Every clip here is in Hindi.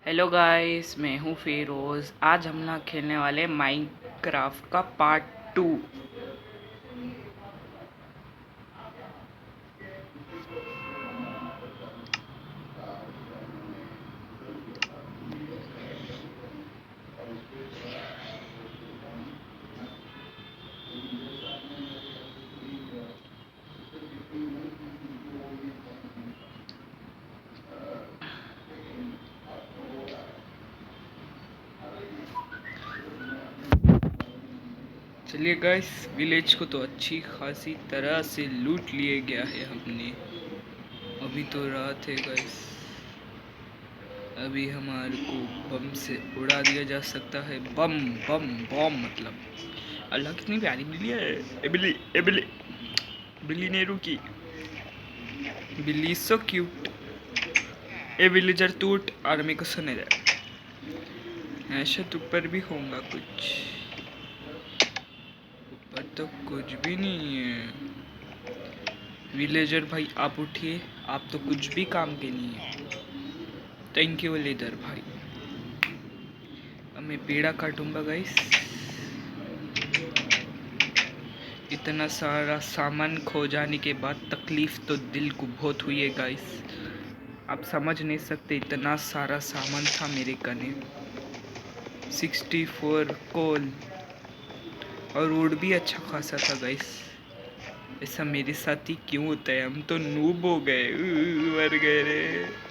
हेलो गाइस, मैं हूँ फेरोज़। आज हम लोग खेलने वाले माइनक्राफ्ट का पार्ट 2। चलिए गाइस, विलेज को तो अच्छी खासी तरह से लूट लिए गया है हमने। अभी तो रात है गाइस। अभी हमारे को बम से उड़ा दिया जा सकता है। बम बम बम मतलब अल्लाह कितनी प्यारी बिल्ली है। ए बिल्ली, ए बिल्ली, बिल्ली नहीं रुकी। बिल्ली सो क्यूट। ए विलेजर टूट और मेरे को सुने दे। ऐसे तो ऊपर भी होगा कुछ। ऊपर तो कुछ भी नहीं है। विलेजर भाई आप उठिए, आप तो कुछ भी काम के नहीं है। थैंक यू विलेजर भाई। अब मैं पेड़ा काटूंगा गाइस। इतना सारा सामान खो जाने के बाद तकलीफ तो दिल को बहुत हुई है गाइस। आप समझ नहीं सकते, इतना सारा सामान था मेरे कने। 64 कोल और वुड भी अच्छा खासा था गाइस। ऐसा मेरे साथ ही क्यों होता है? हम तो नूब हो गए, मर गए रे।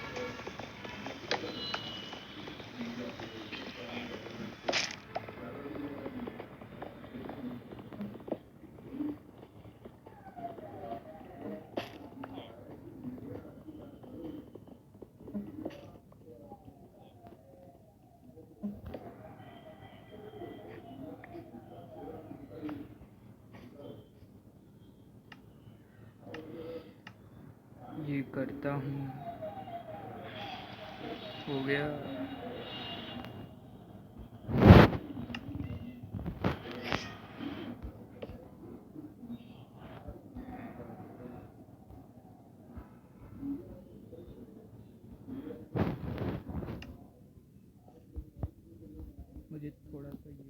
ये करता हूँ। हो गया। मुझे थोड़ा सा ये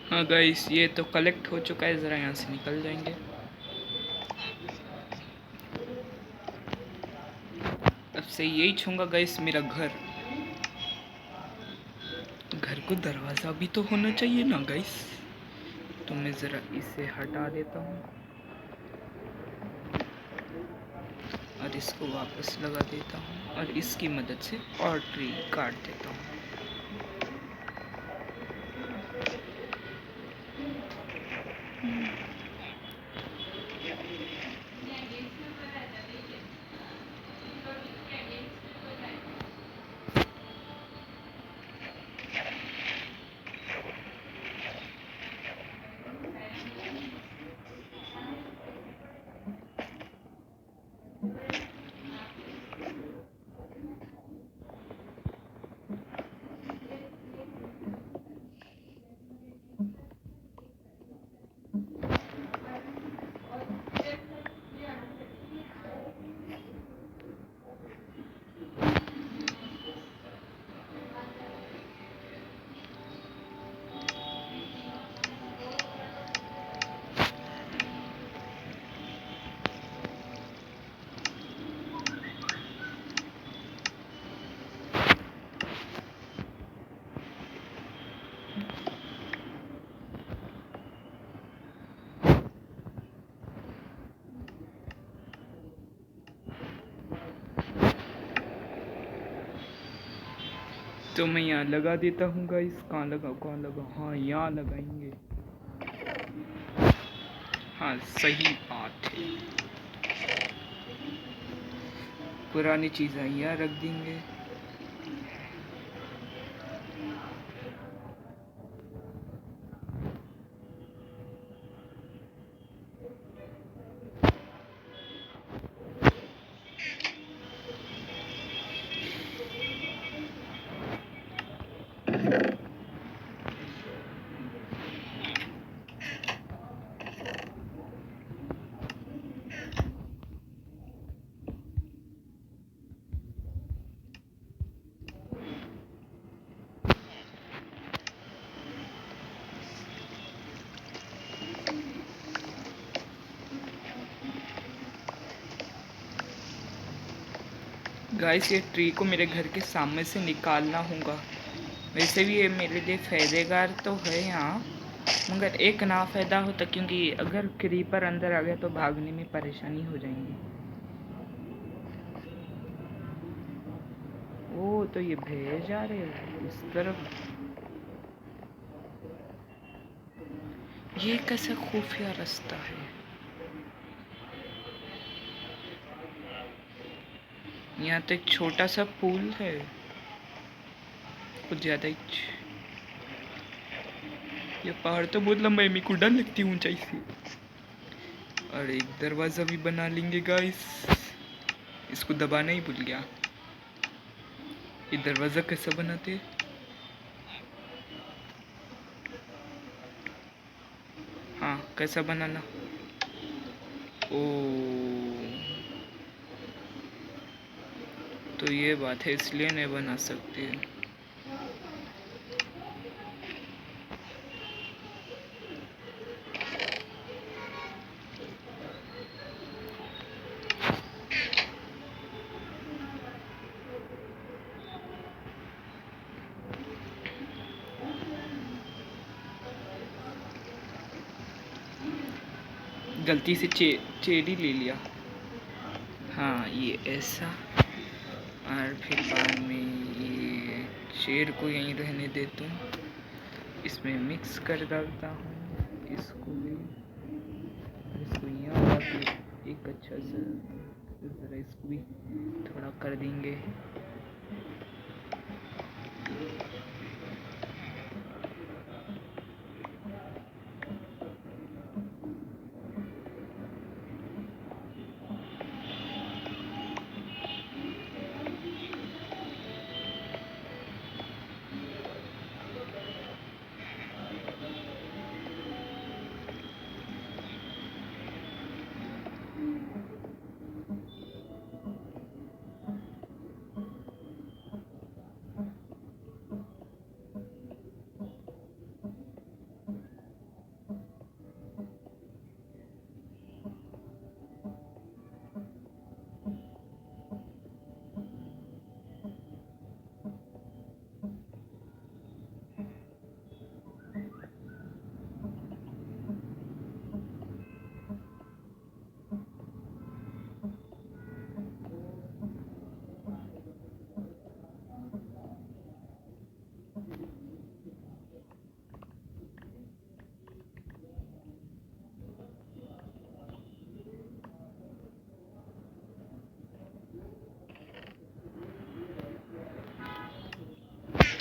हाँ गाइस, ये तो कलेक्ट हो चुका है। ज़रा यहाँ से निकल जाएंगे। अब से यही छूंगा गाइस मेरा घर। घर को दरवाज़ा भी तो होना चाहिए ना गाइस। तो मैं ज़रा इसे हटा देता हूँ और इसको वापस लगा देता हूँ और इसकी मदद से और ट्री काट देता हूँ। तो मैं यहाँ लगा देता हूँ गाइस। कहाँ लगा, हाँ यहाँ लगाएंगे। हाँ सही बात है, पुरानी चीज़ें यहाँ रख देंगे। गाइस ये ट्री को मेरे घर के सामने से निकालना होगा। वैसे भी ये मेरे लिए फ़ायदेगार तो है यहाँ, मगर एक ना फ़ायदा होता, क्योंकि अगर क्रीपर अंदर आ गया तो भागने में परेशानी हो जाएगी। ओ तो ये भेज जा रहे हैं इस तरफ। ये कैसा खुफिया रास्ता है। यहाँ तो एक छोटा सा पुल है, कुछ ज़्यादा ही। ये पहाड़ तो बहुत लंबा है, मेरे को डर लगती है ऊंचाई से। और एक दरवाज़ा भी बना लेंगे गाइस। इसको दबाना ही भूल गया। ये दरवाज़ा कैसे बनाते? हाँ कैसा बनाना? ओ तो ये बात है, इसलिए नहीं बना सकते। गलती से चेरी ले लिया। हाँ ये ऐसा, और फिर बाद में ये शेर को यहीं रहने देता हूँ। इसमें मिक्स कर डालता हूँ इसको भी, इसको यहाँ लाके एक अच्छा सा ज़रा इसको भी थोड़ा कर देंगे।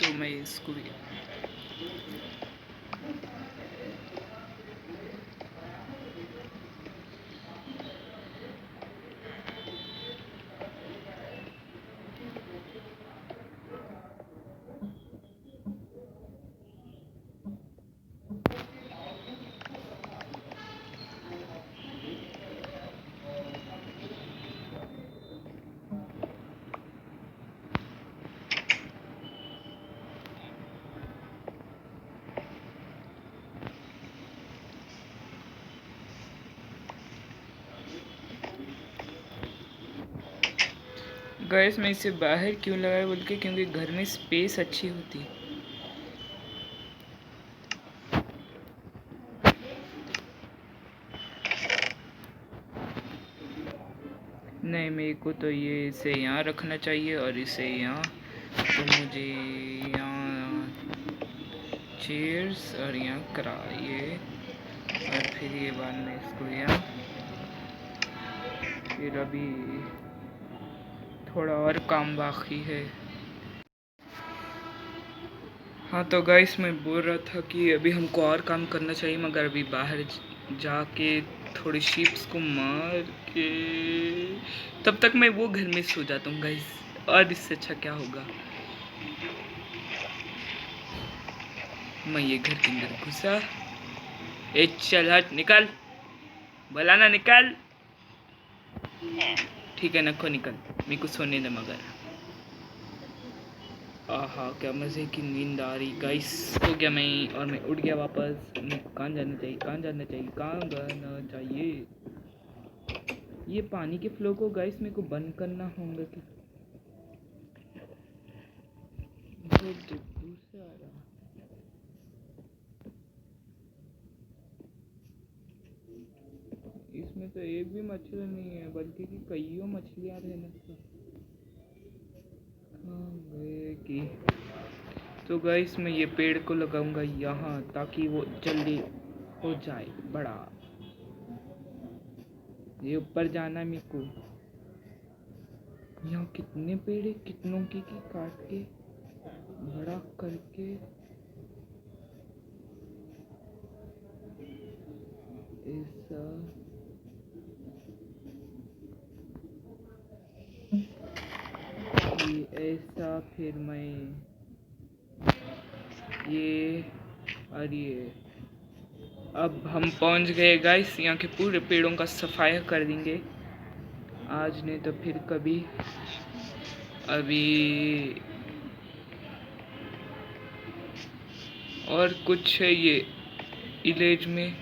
तो मैं इसको भी गैस में इसे बाहर क्यों लगाया बोल के, क्योंकि घर में स्पेस अच्छी होती। नहीं मेरे को तो ये इसे यहाँ रखना चाहिए और इसे यहाँ, तो मुझे यहाँ चेयर्स और यहाँ कराइए और फिर ये बाद में इसको यहाँ, फिर अभी थोड़ा और काम बाकी है। हाँ तो गाइस मैं बोल रहा था कि अभी हमको और काम करना चाहिए, मगर अभी बाहर जाके थोड़ी शीप्स को मार के तब तक मैं वो घर में सो जाता हूँ गाइस, और इससे अच्छा क्या होगा। मैं ये घर के अंदर घुसा, ए चल हट, निकल, बोला ना निकल। ठीक है नको निकल, मेरे को सोने दे मगर। आहा क्या मज़े की नींद आ रही गाइस। तो क्या मैं उठ गया वापस। मेरे को कहाँ जाना चाहिए, कहाँ जाना चाहिए, कहाँ जाना चाहिए। ये पानी के फ्लो को गाइस मेरे को बंद करना होगा कि बहुत दूर से आ रहा। इसमें तो एक भी मछली नहीं है, बल्कि कि कईयों मछलियाँ रहने की। तो गाइस मैं ये पेड़ को लगाऊंगा यहाँ, ताकि वो जल्दी हो जाए बड़ा। ये ऊपर जाना है मेरे को। यहाँ कितने पेड़ है, कितनों की काट के बड़ा करके ऐसा। ये ऐसा, फिर मैं ये और ये। अब हम पहुंच गए गाइस, यहाँ के पूरे पेड़ों का सफाया कर देंगे आज, नहीं तो फिर कभी। अभी और कुछ है ये विलेज में।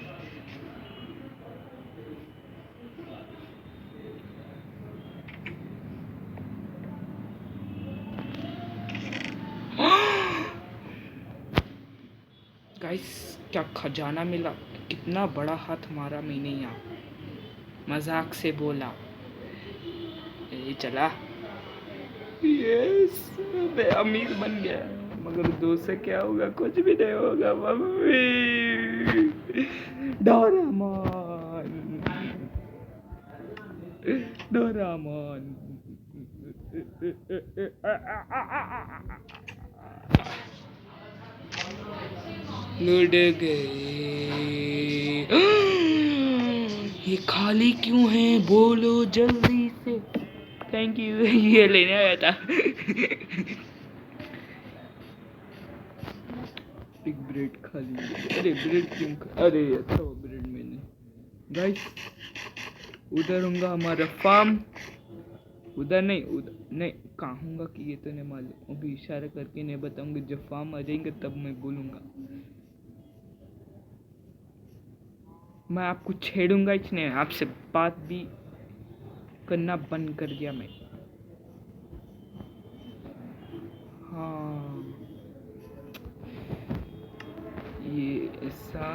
गाइस क्या खजाना मिला, कितना बड़ा हाथ मारा मैंने यहाँ, मजाक से बोला। ये चला, यस मैं अमीर बन गया, मगर दो से क्या होगा, कुछ भी नहीं होगा। मम्मी डोरेमोन, डोरेमोन लुट गए। ये खाली क्यों है, बोलो जल्दी से। थैंक यू, ये लेने आया था। एक ब्रेड खाली, अरे ब्रेड क्यों अरे अच्छा वो ब्रेड मैंने। गाइस उधर होगा हमारा फार्म, उधर नहीं कहूँगा कि ये तो नहीं मालूम, अभी इशारा करके नहीं बताऊंगा, जब फार्म आ जाएंगे तब मैं बोलूँगा। मैं आपको छेड़ूंगा इसने, आपसे बात भी करना बंद कर दिया मैं। हाँ ये ऐसा,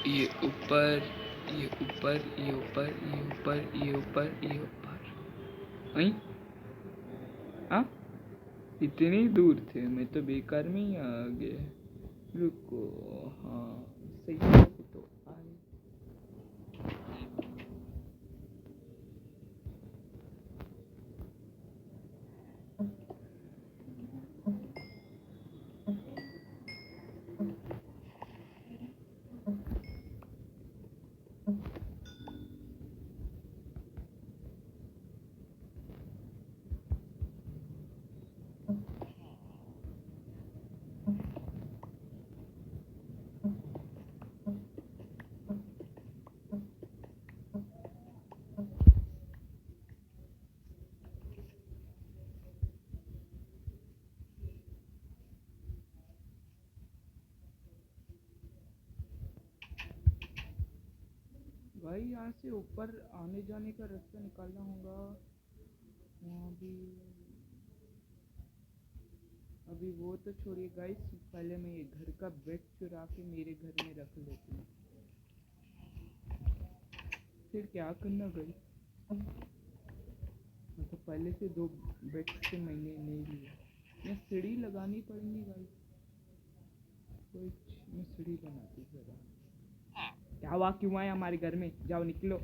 ये ऊपर, ये ऊपर, ये ऊपर, ये ऊपर, ये ऊपर, ये ऊपर। आई हाँ इतनी दूर थे, मैं तो बेकार में ही आ गया। रुको, हाँ सही है तो आए। भाई यहाँ से ऊपर आने जाने का रास्ता निकालना होगा। वहाँ भी अभी वो तो छोड़िए गाइस, पहले मैं ये घर का बेड चुरा के मेरे घर में रख लेती हूँ, फिर क्या करना गाइस। तो पहले से 2 बेड से मैंने नहीं लिए। मैं सीढ़ी लगानी पड़ेगी गाइस। कुछ मैं सीढ़ी बनाती जरा। क्या हुआ, क्यों आए हमारे घर में? जाओ निकलो।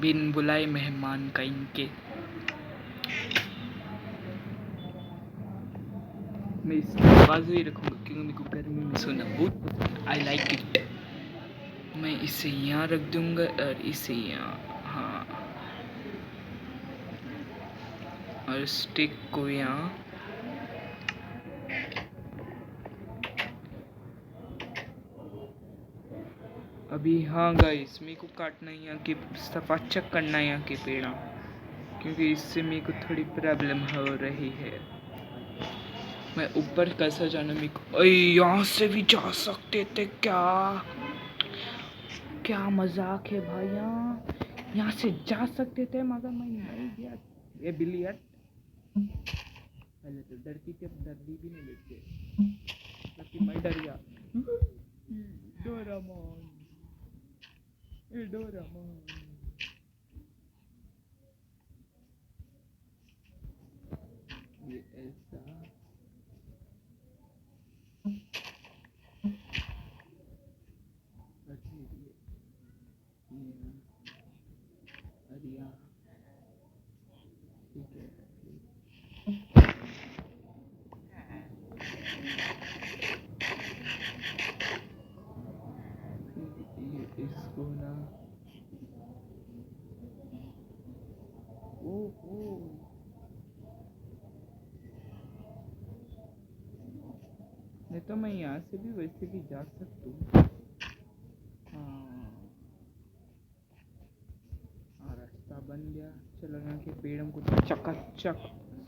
बिन बुलाए मेहमान का इनके। मैं इसकी आवाज़ ही रखूँगा क्योंकि मेरे को गर्मी में सोना बहुत पसंद। I like it. मैं इसे यहाँ रख दूँगा और इसे यहाँ, हाँ, और स्टिक को यहाँ। अभी हाँ गाइस, मेरे को काटना है यहाँ के, सफा चेक करना है यहाँ के पेड़, क्योंकि इससे मेरे को थोड़ी प्रॉब्लम हो रही है। मैं ऊपर कैसा जाना मेरे को? यहाँ से भी जा सकते थे क्या? क्या मजाक है भाई, यहाँ से जा सकते थे मगर मैं नहीं गया। ये बिल्ली हट। पहले तो डरती थी, अब डरती भी नहीं लगती, मतलब कि मैं डर गया। Doraemon, Doraemon. ये ऐसा अरिया, ठीक है। ये इसको ना, ओ नहीं तो मैं यहाँ से भी वैसे भी जा सकता हूँ। हाँ, रास्ता बन गया। चलो यहाँ के पेड़ हमको चकाचक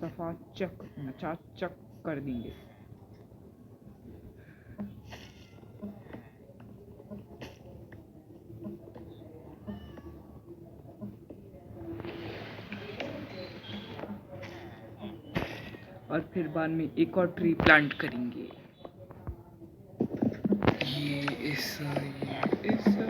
सफाचक नचाचक कर देंगे। और फिर बाद में एक और ट्री प्लांट करेंगे। ये ऐसा, ये ऐसा।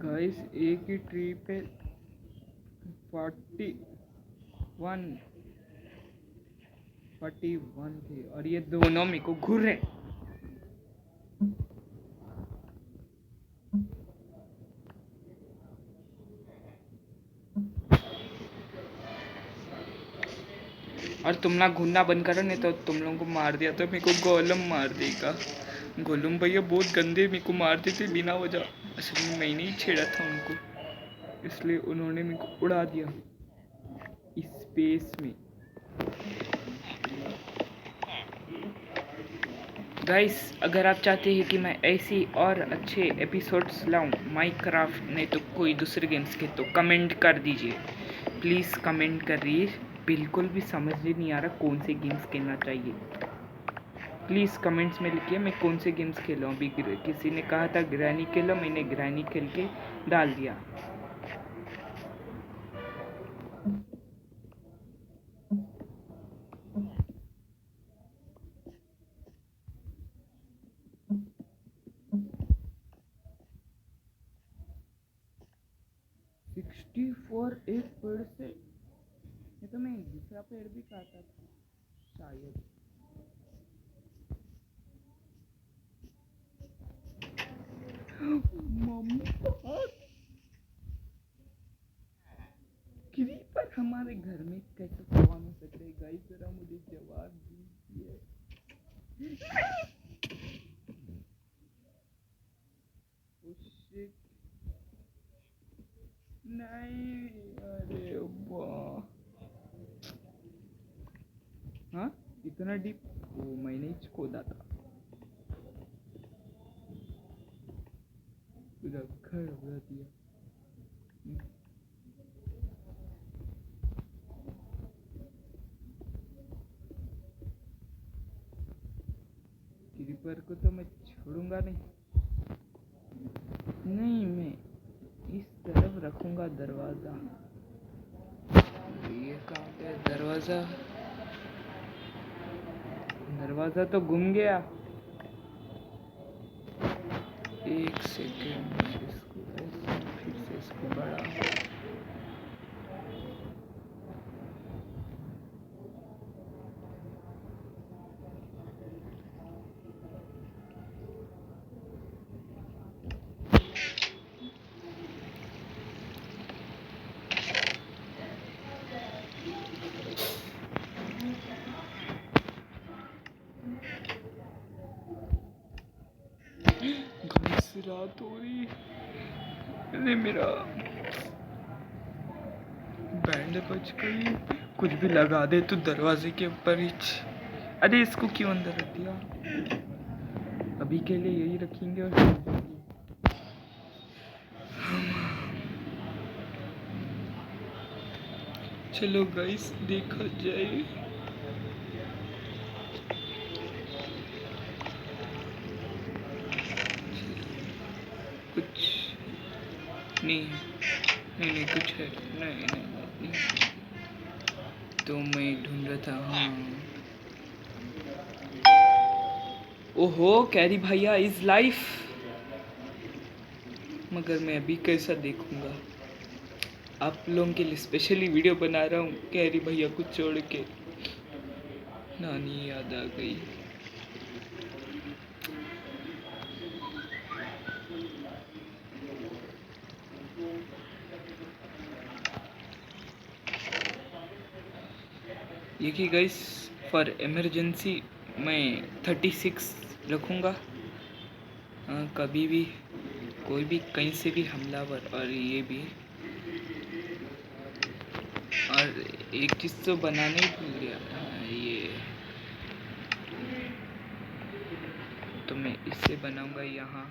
गाइस, एक ही ट्री पे 41 थे और ये दोनों मेरे को घूर रहे। और तुम ना घूरना बंद करो, नहीं तो तुम लोगों को मार दिया तो मेरे को गोलम मार देगा। गोलम भैया बहुत गंदे मेरे को मार देते बिना वजह। असल में मैंने ही छेड़ा था उनको, इसलिए उन्होंने मेरे को उड़ा दिया स्पेस में। गाइस, अगर आप चाहते हैं कि मैं ऐसी और अच्छे एपिसोड्स लाऊं माइनक्राफ्ट नहीं तो कोई दूसरे गेम्स के, तो कमेंट कर दीजिए प्लीज़। कमेंट करिए, बिल्कुल भी समझ नहीं आ रहा कौन से गेम्स खेलना चाहिए। प्लीज़ कमेंट्स में लिखिए मैं कौन से गेम्स खेलूँ। अभी किसी ने कहा था ग्रैनी खेलो, मैंने ग्रैनी खेल के डाल दिया। एक पेड़ से, ये तो मैं दूसरा पेड़ भी काटा था शायद। क्रीपर हमारे घर में कैसे स्पॉन हो सकते हैं? गाइस जरा मुझे जवाब दीजिए। नहीं, अरे वाह, इतना डीप वो मैंने ही खोदा था। पूरा घर उड़ा दिया। क्रीपर को तो मैं छोड़ूंगा नहीं। नहीं, मैं इस तरफ रखूंगा दरवाजा। ये कहाँ पे दरवाजा? दरवाजा तो गुम गया। एक सेकेंड, इसको ऐसे फिर से इसको बड़ा। रात हो रही। अरे मेरा बैंड बज गई। कुछ भी लगा दे तो दरवाजे के ऊपर ही। अरे इसको क्यों अंदर रख दिया? अभी के लिए यही रखेंगे और चलो गाइस देखा जाए। कुछ नहीं, नहीं कुछ है। नहीं। तो मैं ढूंढ रहा था। हाँ, ओहो कैरी भैया इज लाइफ। मगर मैं अभी कैसा देखूंगा? आप लोगों के लिए स्पेशली वीडियो बना रहा हूँ। कैरी भैया को छोड़ के नानी याद आ गई। ये कि गाइस फॉर इमरजेंसी मैं 36 रखूँगा। कभी भी कोई भी कहीं से भी हमलावर। और ये भी, और एक चीज़ तो बनाने ही भूल गया। ये तो मैं इससे बनाऊंगा यहाँ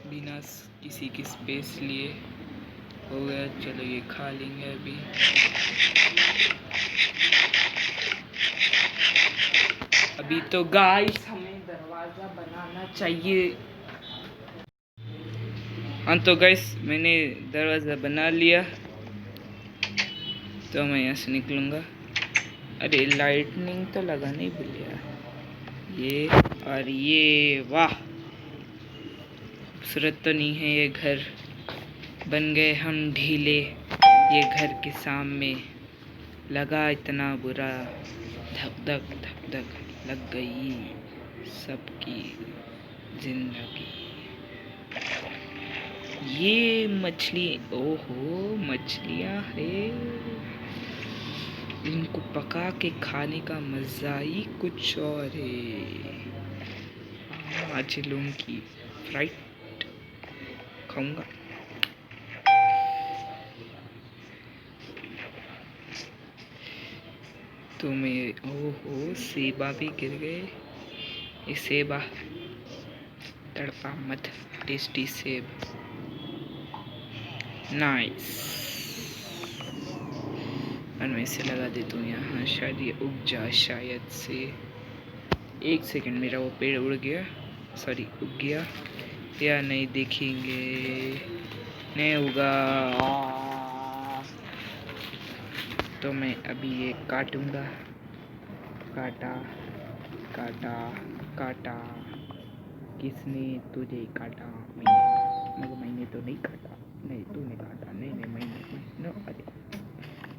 बिना किसी की स्पेस लिए। हो गया, चलो ये खा लेंगे अभी। अभी तो गाइस हमें दरवाज़ा बनाना चाहिए। हाँ तो गाइस मैंने दरवाज़ा बना लिया। तो मैं यहाँ से निकलूँगा। अरे लाइटनिंग तो लगाना ही भूल गया। ये और ये, वाह खूबसूरत तो नहीं है ये घर। बन गए हम ढीले। ये घर के सामने लगा इतना बुरा। धक धक धक धक लग गई सबकी जिंदगी। ये मछली, ओहो मछलियाँ है। इनको पका के खाने का मज़ा ही कुछ और है। आज लोगों की फ्राइड खाऊंगा। तो मैं, ओहो सेबा भी गिर गए। ये सेबा तड़पा मत, टेस्टी सेब, नाइस। और मैं इसे लगा देता हूँ यहाँ, शायद ये उग जा शायद से। एक सेकंड, मेरा वो पेड़ उड़ गया, सॉरी उग गया या नहीं देखेंगे। नहीं उगा। तो मैं अभी ये काटूंगा। काटा काटा काटा। किसने तुझे काटा? मैंने तो नहीं काटा। नहीं तूने काटा। नहीं मैंने नो। अरे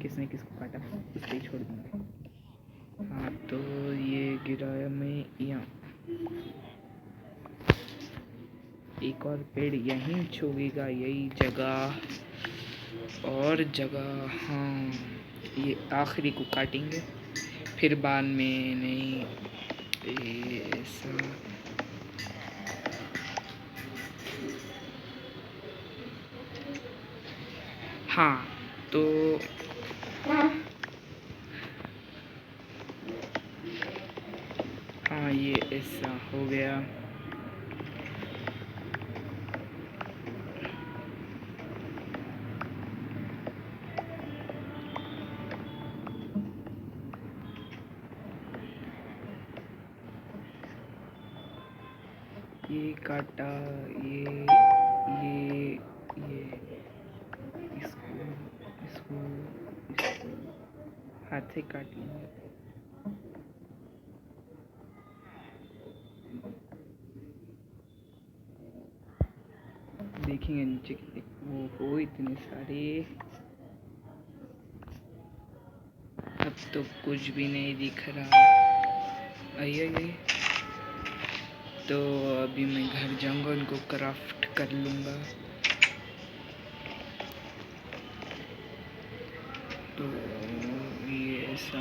किसने किसको काटा उसको ही छोड़ दूँगा। हाँ तो ये गिराया मैं यहाँ। एक और पेड़ यहीं छोड़ेगा, यही जगह और जगह। हाँ ये आखिरी को काटेंगे, फिर बाद में नहीं ऐसा। हाँ तो हाँ ये ऐसा हो गया। ये काटा, ये इसको इसको इसको हाथ से काट लेंगे। देखेंगे नीचे कितने वो इतने सारे। अब तो कुछ भी नहीं दिख रहा। आइए तो अभी मैं घर जाऊंगा, उनको क्राफ्ट कर लूँगा। तो ये ऐसा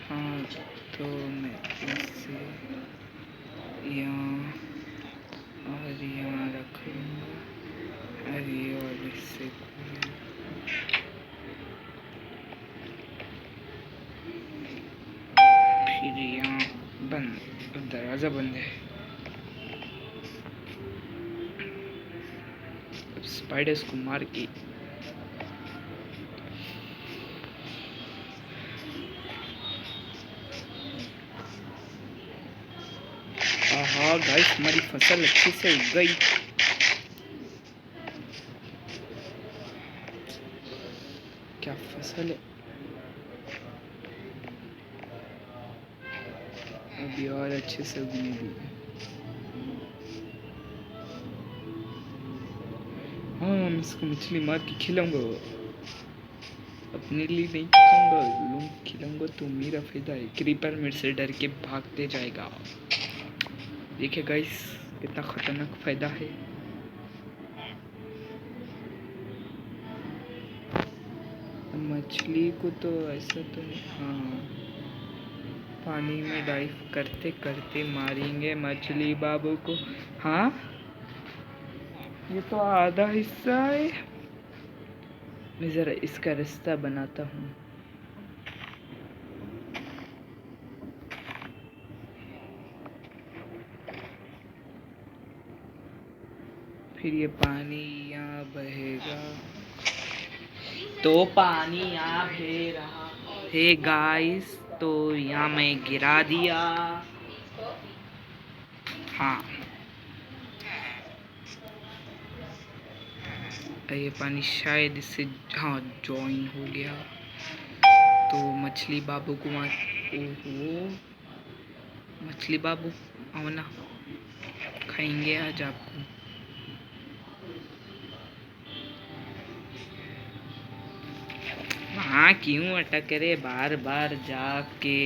हाँ, तो मैं इसे यहाँ और यहाँ रख लूँगा, अरे और इससे फिर यहाँ बंद, दरवाज़ा बंद है। स्पाइडर्स को मार के हाँ गाइस, हमारी फसल अच्छे से उग गई। क्या फसल है, अभी और अच्छे से उगने दी। हाँ मैं इसको मछली मार के खिलाऊंगा, अपने लिए नहीं खाऊंगा, लोग खिलाऊंगा तो मेरा फायदा है। क्रीपर मेरे से डर के भागते जाएगा। देखिए गाइस कितना खतरनाक फायदा है। मछली को तो ऐसा तो नहीं, हाँ पानी में डाइव करते करते मारेंगे मछली बाबू को। हाँ ये तो आधा हिस्सा है, मैं ज़रा इसका रास्ता बनाता हूँ। फिर ये पानी यहाँ बहेगा, तो पानी यहाँ बह रहा है गाइस, तो यहाँ मैं गिरा दिया। हाँ ये पानी शायद इससे हाँ जॉइन हो गया, तो मछली बाबू को मार। ओहो मछली बाबू आओ ना, खाएंगे आज आपको। वहाँ क्यों अटक रहे बार बार जाके,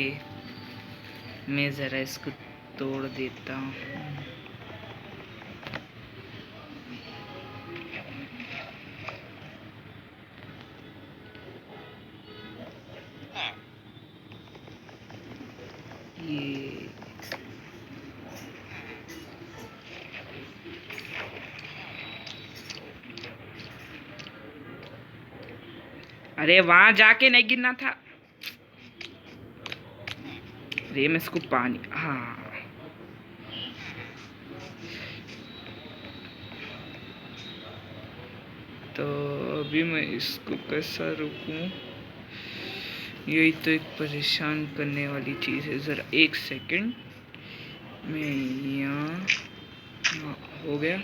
मैं ज़रा इसको तोड़ देता हूँ। ये अरे वहां जाके नहीं गिरना था। अरे मैं इसको पानी, हाँ तो अभी मैं इसको कैसा रोकूं, यही तो एक परेशान करने वाली चीज़ है। ज़रा एक सेकंड, मैं यहाँ हो गया,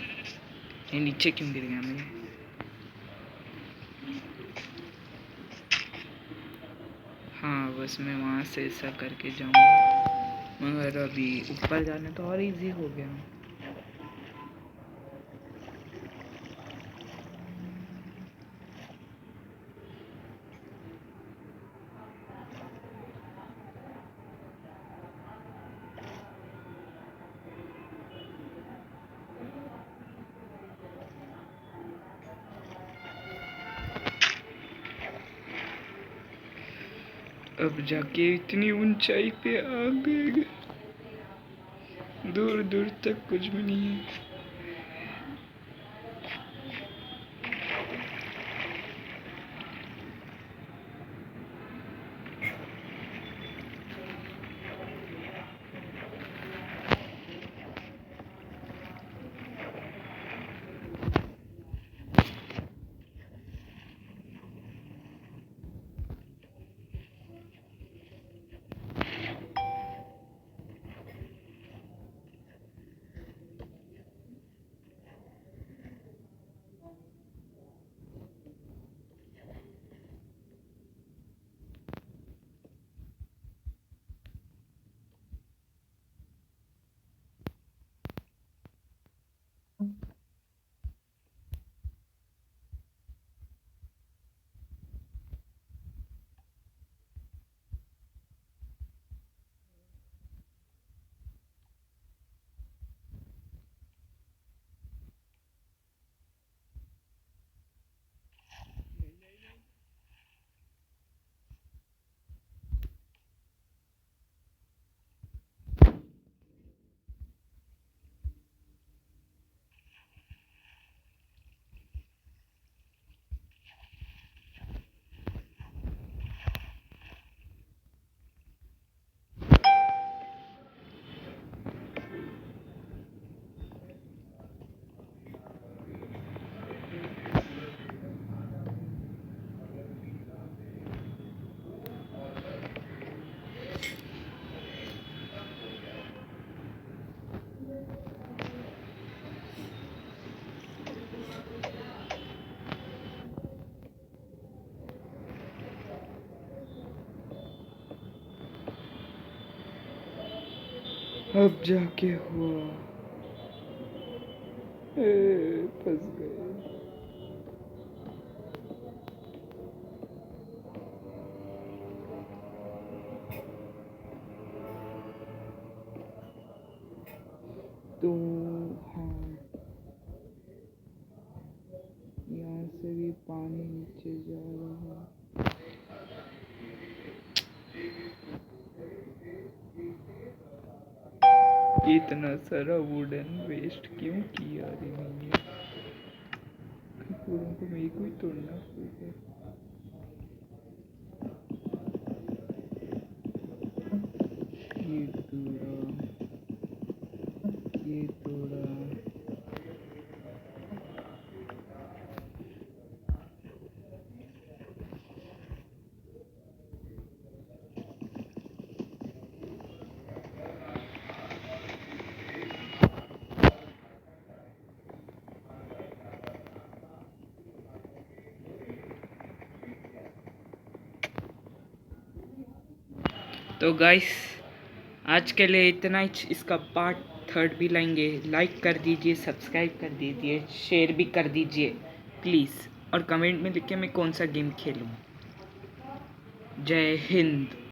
ये नीचे क्यों गिर गया मैं। हाँ बस मैं वहाँ से ऐसा करके जाऊँगा, मगर अभी ऊपर जाने तो और इजी हो गया। अब जाके इतनी ऊंचाई पे आ गए, दूर दूर तक कुछ भी नहीं है। अब जाके हुआ, फंस गए। तो हाँ, यहाँ से भी पानी नीचे जा रहा है। इतना सारा वुडन वेस्ट क्यों किया रे मैंने? पूरों को मेरे को ही तोड़ना पड़ेगा। ये तोड़ा, ये तोड़ा। तो गाइस, आज के लिए इतना ही। इसका पार्ट 3 भी लाएंगे। लाइक कर दीजिए, सब्सक्राइब कर दीजिए, शेयर भी कर दीजिए प्लीज़, और कमेंट में लिखिए मैं कौन सा गेम खेलूं। जय हिंद।